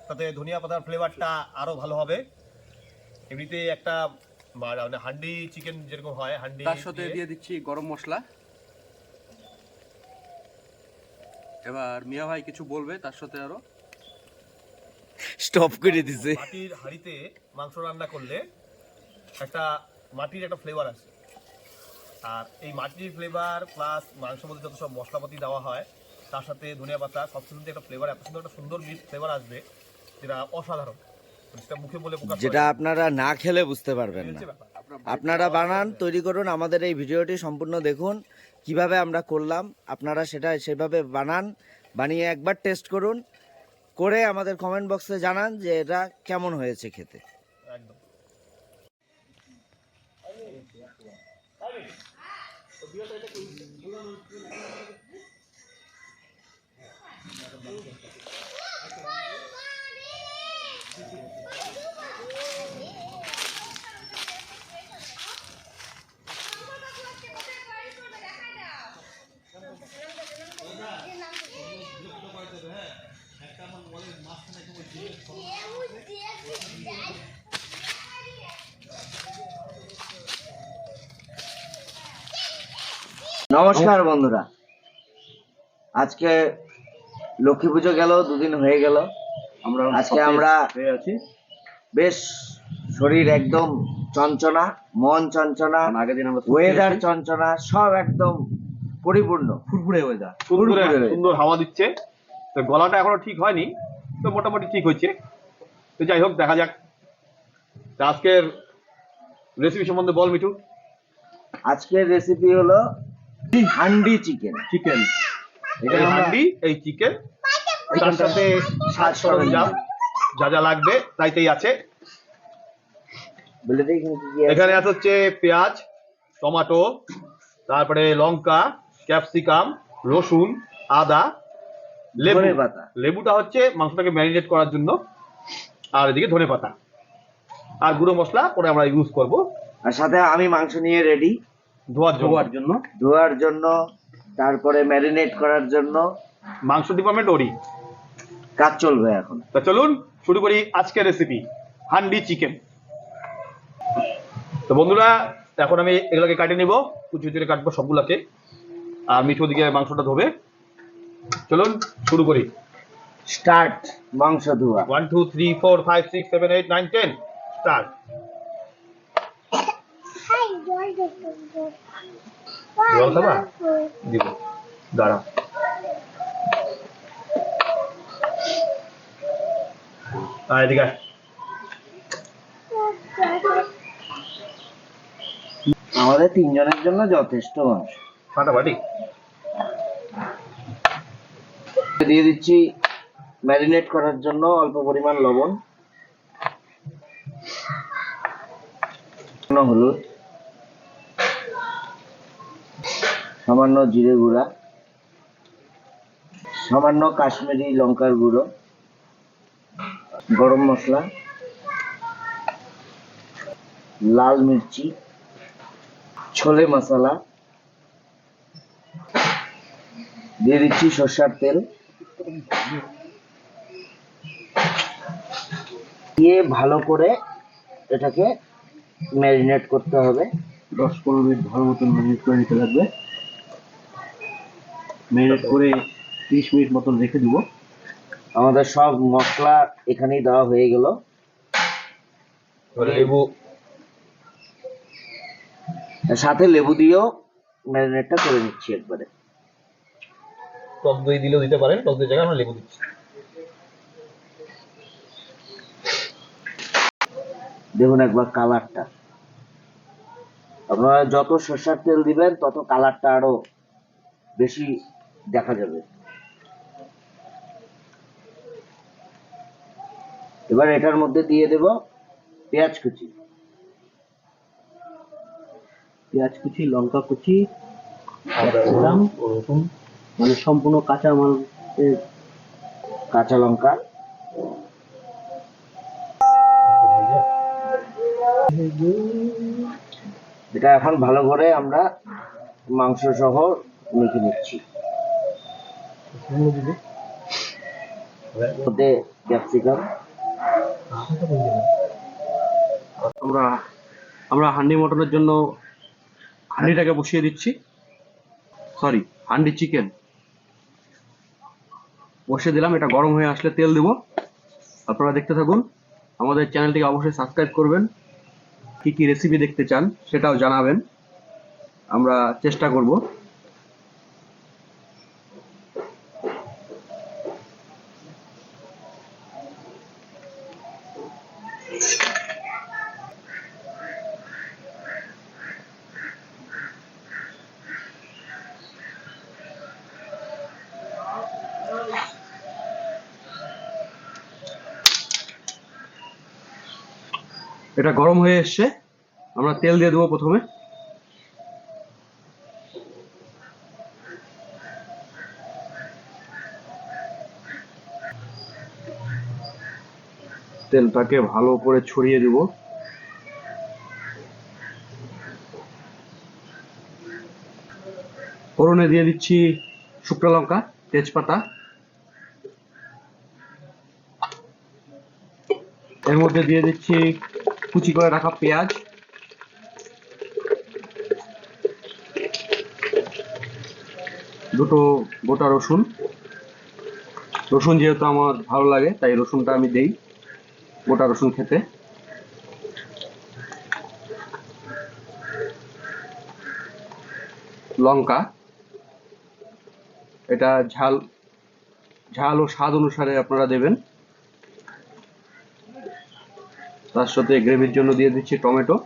তাতে ধনিয়া পাতার ফ্লেভারটা আরো ভালো হবে। এমনিতে একটা মানে হান্ডি চিকেন যেরকম হয়, হান্ডি তার সাথে দিয়ে দিচ্ছি গরম মশলা। এবার মিয়া ভাই কিছু বলবে তার সাথে আরো। স্টপ করে দিছে। মাটির হাঁড়িতে মাংস রান্না করলে একটা মাটির একটা ফ্লেভার আসে, আর এই মাটির ফ্লেভার প্লাস মাংসের মধ্যে যত সব মশলাপাতি দেওয়া হয় তার সাথে ধনিয়া পাতা সব কিছু একটা ফ্লেভার, এত সুন্দর একটা সুন্দর ফ্লেভার আসবে যেটা অসাধারণ, সেটা মুখে বলে প্রকাশ যেটা আপনারা না খেলে বুঝতে পারবেন না। আপনারা বানান, তৈরি করুন, আমাদের এই ভিডিওটি সম্পূর্ণ দেখুন কিভাবে আমরা করলাম। আপনারা সেটা সেভাবে বানান, বানিয়ে একবার টেস্ট করুন, করে আমাদের কমেন্ট বক্সে জানান যে এটা কেমন হয়েছে খেতে। একদম। নমস্কার বন্ধুরা, আজকে লক্ষ্মী পুজো গেল, দুদিন হয়ে গেল। আজকে আমরা বেশ শরীর একদম চঞ্চনা, মন চঞ্চনা, ওয়েদার চঞ্চনা, সব একদম পরিপূর্ণ ফুরফুরে ওয়েদার, সুন্দর হাওয়া দিচ্ছে। তো গলাটা এখনো ঠিক হয়নি, তো মোটামুটি ঠিক হচ্ছে। তো যাই হোক, দেখা যাক। আজকের রেসিপি সম্বন্ধে বল মিঠু। আজকের রেসিপি হলো হান্ডি চিকেন। এই হান্ডি, এই চিকেন, তার সাথে সাজ সরঞ্জাম যা যা লাগবে তাইতেই আছে। এখানে আছে হচ্ছে পেঁয়াজ, টমেটো, তারপরে লঙ্কা, ক্যাপসিকাম, রসুন, আদা, লেবু পাতা। লেবুটা হচ্ছে মাংসটাকে ম্যারিনেট করার জন্য, আর এদিকে ধনে পাতা আর গুঁড়ো মশলা পরে আমরা ইউজ করব। আর সাথে আমি মাংস নিয়ে রেডি ধোয়ার জন্য, তারপরে ম্যারিনেট করার জন্য। মাংস ডিপার্টমেন্ট ওরই কাজ চলবে এখন। তা চলুন শুরু করি আজকের রেসিপি, হান্ডি চিকেন। তো বন্ধুরা, এখন আমি এগুলোকে কাটিয়ে নিব, কুচি কুচি কাটবো সবগুলোকে, আর মিঠু দিকে মাংসটা ধোবে। চলুন শুরু করি। স্টার্ট মাংস ধোয়া। 1 2 3 4 5 6 7 8 9 10 স্টার্ট। জল খাবা? দিব, দাঁড়া। এদিকে আয়। আমাদের তিনজনের জন্য যথেষ্ট মাংস। ফাটাফাটি। দিয়ে দিচ্ছি ম্যারিনেট করার জন্য অল্প পরিমাণ লবণ, হলুদ, সামান্য জিরে গুঁড়া, সামান্য কাশ্মীরি লঙ্কার গুঁড়ো, গরম মশলা, লাল মির্চি, ছোলে মশলা, দিয়ে দিচ্ছি সরষের তেল। দিয়ে ভালো করে এটাকে ম্যারিনেট করতে হবে। 10-15 মিনিট ভালো মতন ম্যারিনেট করে নিতে লাগবে। ম্যারিনেট করে 30 মিনিট মতন রেখে দিব। আমাদের সব মশলা এখানেই দেওয়া হয়ে গেল। লেবু সাথে লেবু দিয়েও ম্যারিনেটটা করে নিচ্ছি একবারে। টক দই দিলেও দিতে পারেন, টক দই জায়গায় আমরা লেবু দিচ্ছি। দেখুন একবার কালারটা, আপনারা যত সরষের তেল দিবেন তত কালারটা আরো বেশি দেখা যাবে। এবার এটার মধ্যে দিয়ে দেব পেঁয়াজ কুচি, লঙ্কা কুচি, রসুন, মানে সম্পূর্ণ কাঁচা লঙ্কা, এটা এখন ভালো করে আমরা মাংস সহ মেখে নিচ্ছি। মধ্যে ক্যাপসিকাম। আমরা আমরা হান্ডি মটনের জন্য হান্ডিটাকে বসিয়ে দিচ্ছি, সরি হান্ডি চিকেন বসিয়ে দিলাম। এটা গরম হয়ে আসলে তেল দেব। আপনারা দেখতে থাকুন, আমাদের চ্যানেলটিকে অবশ্যই সাবস্ক্রাইব করবেন। কি কি রেসিপি দেখতে চান সেটাও জানাবেন, আমরা চেষ্টা করব। এটা গরম হয়ে এসছে, আমরা তেল দিয়ে দেবো প্রথমে। তেলটাকে ভালো করে ছড়িয়ে দেব। ফোড়নে দিয়ে দিচ্ছি শুকনো লঙ্কা, তেজপাতা। এর মধ্যে দিয়ে দিচ্ছি কুচি করে রাখা পেঁয়াজ, দুটো গোটা রসুন। রসুন যেহেতু আমার ভালো লাগে তাই রসুনটা আমি দেই, গোটা রসুন খেতে। লঙ্কা, এটা ঝাল ঝাল ও স্বাদ অনুসারে আপনারা দেবেন। তার সাথে গ্রেভির জন্য দিয়ে দিচ্ছি টমেটো।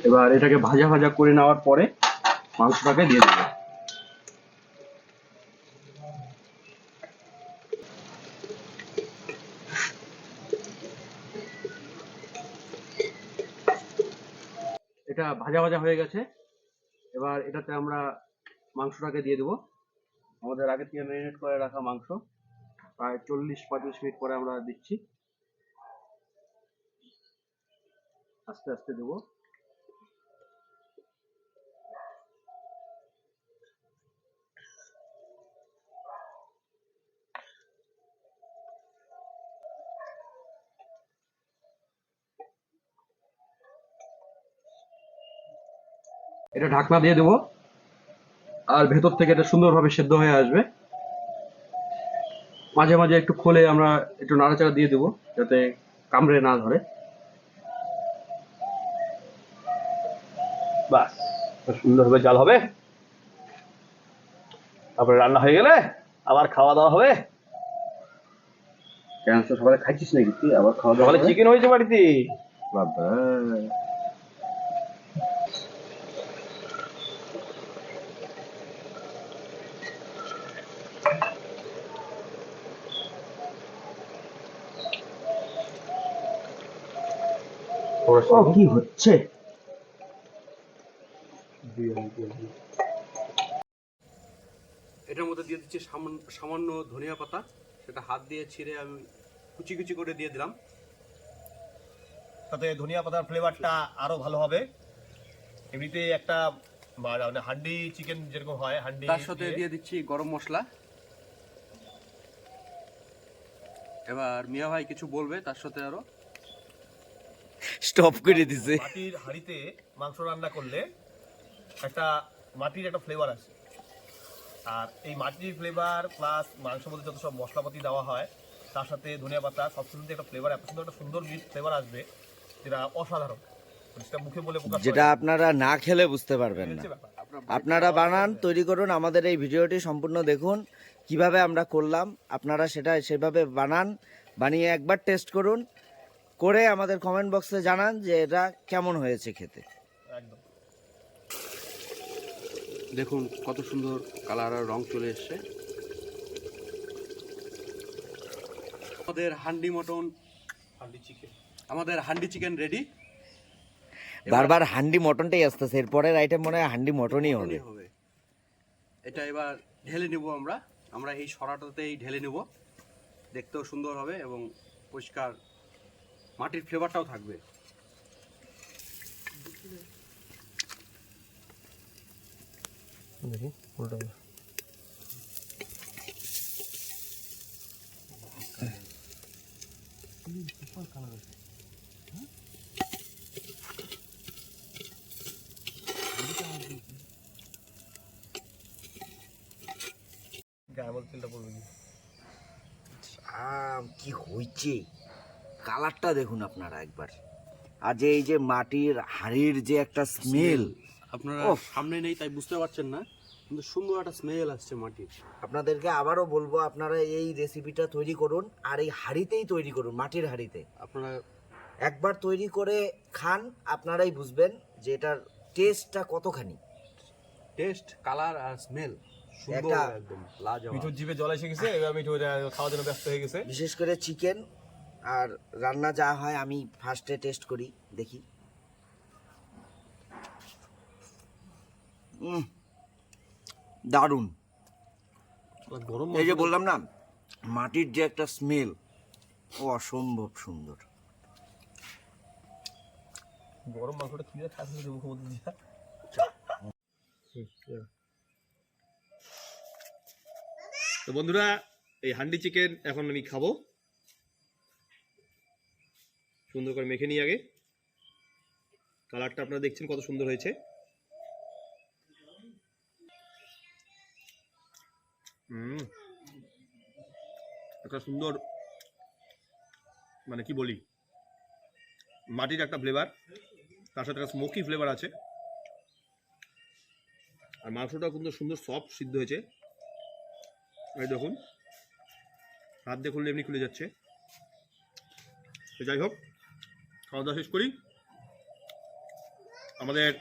এবার এটাকে ভাজা ভাজা করে নেওয়ার পরে মাংসটাকে দিয়ে দেবো। এটা ভাজা ভাজা হয়ে গেছে, এবার এটাতে আমরা মাংসটাকে দিয়ে দেবো। আমাদের আগে থেকে ম্যারিনেট করে রাখা মাংস, প্রায় 40-45 মিনিট পরে আমরা দিচ্ছি। আস্তে আস্তে দেবো। এটা ঢাকনা দিয়ে দেবো, আর ভেতর থেকে এটা সুন্দরভাবে সেদ্ধ হয়ে আসবে। মাঝে মাঝে একটু খোলে আমরা একটু নাড়াচাড়া দিয়ে দেবো যাতে কামড়ে না ধরে। বাস, সুন্দরভাবে জাল হবে, তারপরে রান্না হয়ে গেলে আবার খাওয়া দাওয়া হবে। কেন তো সকালে খাইছিস নাকি তুই? আবার খাওয়া দাওয়া সকালে চিকেন হয়েছে বাড়িতে। বাবা, ও কি হচ্ছে? এটার মধ্যে দিয়ে দিচ্ছি সামান্য ধনিয়া পাতা, সেটা হাত দিয়ে ছিঁড়ে আমি কুচি কুচি করে দিয়ে দিলাম। তাতে ধনিয়া পাতার ফ্লেভারটা আরো ভালো হবে। এমনিতে একটা মানে হান্ডি চিকেন যেরকম হয়, হান্ডি তার সাথে দিয়ে দিচ্ছি গরম মশলা। এবার মিয়া ভাই কিছু বলবে তার সাথে আরো। স্টপ করে দিছে। মাটির হাঁড়িতে মাংস রান্না করলে একটা মাটির একটা ফ্লেভার আসে। আর এই মাটির ফ্লেভার প্লাস মাংসের মধ্যে যত সব মশলাপাতি দেওয়া হয়, তার সাথে ধনিয়া পাতা সব কিছু একটা ফ্লেভার, এত সুন্দর একটা সুন্দর ফ্লেভার আসবে যেটা অসাধারণ, সেটা মুখে বলে প্রকাশ যেটা আপনারা না খেলে বুঝতে পারবেন না। আপনারা বানান, তৈরি করুন, আমাদের এই ভিডিওটি সম্পূর্ণ দেখুন কিভাবে আমরা করলাম। আপনারা সেটা সেভাবে বানান, বানিয়ে একবার টেস্ট করুন, করে আমাদের কমেন্ট বক্সে জানান যে এটা কেমন হয়েছে খেতে। একদম। দেখুন কত সুন্দর কালার আর রং চলে এসছে। আমাদের হান্ডি মটন, আমাদের হান্ডি চিকেন রেডি। বারবার হান্ডি মটনটাই আসতেছে, এরপরের আইটেম মনে হয় হান্ডি মটনই হবে। এটা এবার ঢেলে নেব আমরা আমরা এই সরাটাতেই ঢেলে নেব, দেখতেও সুন্দর হবে এবং পরিষ্কার মাটির ফ্লেভারটাও থাকবে। দেখি উল্টো গায়ে তেলটা পড়বে কি হয়েছে কালারটা দেখুন আপনারা একবার, আর যে এই যে মাটির হাড়ির যে একটা স্মেল, আপনারা সামনে নেই তাই বুঝতে পারছেন না, কিন্তু সুন্দর একটা স্মেল আসছে মাটির। আপনাদেরকে আবারও বলবো আপনারা এই রেসিপিটা তৈরি করুন, আর এই হাঁড়িতেই তৈরি করুন, মাটির হাঁড়িতে। আপনারা একবার তৈরি করে খান, আপনারাই বুঝবেন যে এটার টেস্টটা কতখানি। টেস্ট, কালার আর স্মেল সুন্দর, একটা- একদম লাজবাব। মিঠুর জিভে জল এসে গেছে, এবার মিঠু খাওয়ার জন্য ব্যস্ত হয়ে গেছে। বিশেষ করে চিকেন আর রান্না যা হয় আমি ফার্স্টে টেস্ট করি, দেখি। দারুণ। গরম এই যে বললাম না, মাটির যে একটা স্মেল, ও অসম্ভব সুন্দর। গরম মাংসটা কি খাচ্ছে মুখোমুখি দিয়া। তো বন্ধুরা, এই হান্ডি চিকেন এখন আমি খাবো। সুন্দর করে মেখে নিই আগে। কালারটা আপনারা দেখছেন কত সুন্দর হয়েছে। একটা সুন্দর, মানে কি বলি, মাটির একটা ফ্লেভার, তার সাথে একটা স্মোকি ফ্লেভার আছে। আর মাংসটাও কিন্তু সুন্দর সফট সিদ্ধ হয়েছে। এই দেখুন, হাত দিয়ে খুললে এমনি খুলে যাচ্ছে। তো যাই হোক, খাওয়া দাওয়া শেষ করি। আমাদের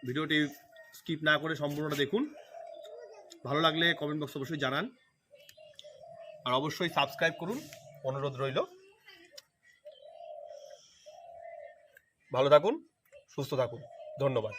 ভিডিওটি স্কিপ না করে সম্পূর্ণটা দেখুন। ভালো লাগলে কমেন্ট বক্সে অবশ্যই জানান, আর অবশ্যই সাবস্ক্রাইব করুন, অনুরোধ রইল। ভালো থাকুন, সুস্থ থাকুন, ধন্যবাদ।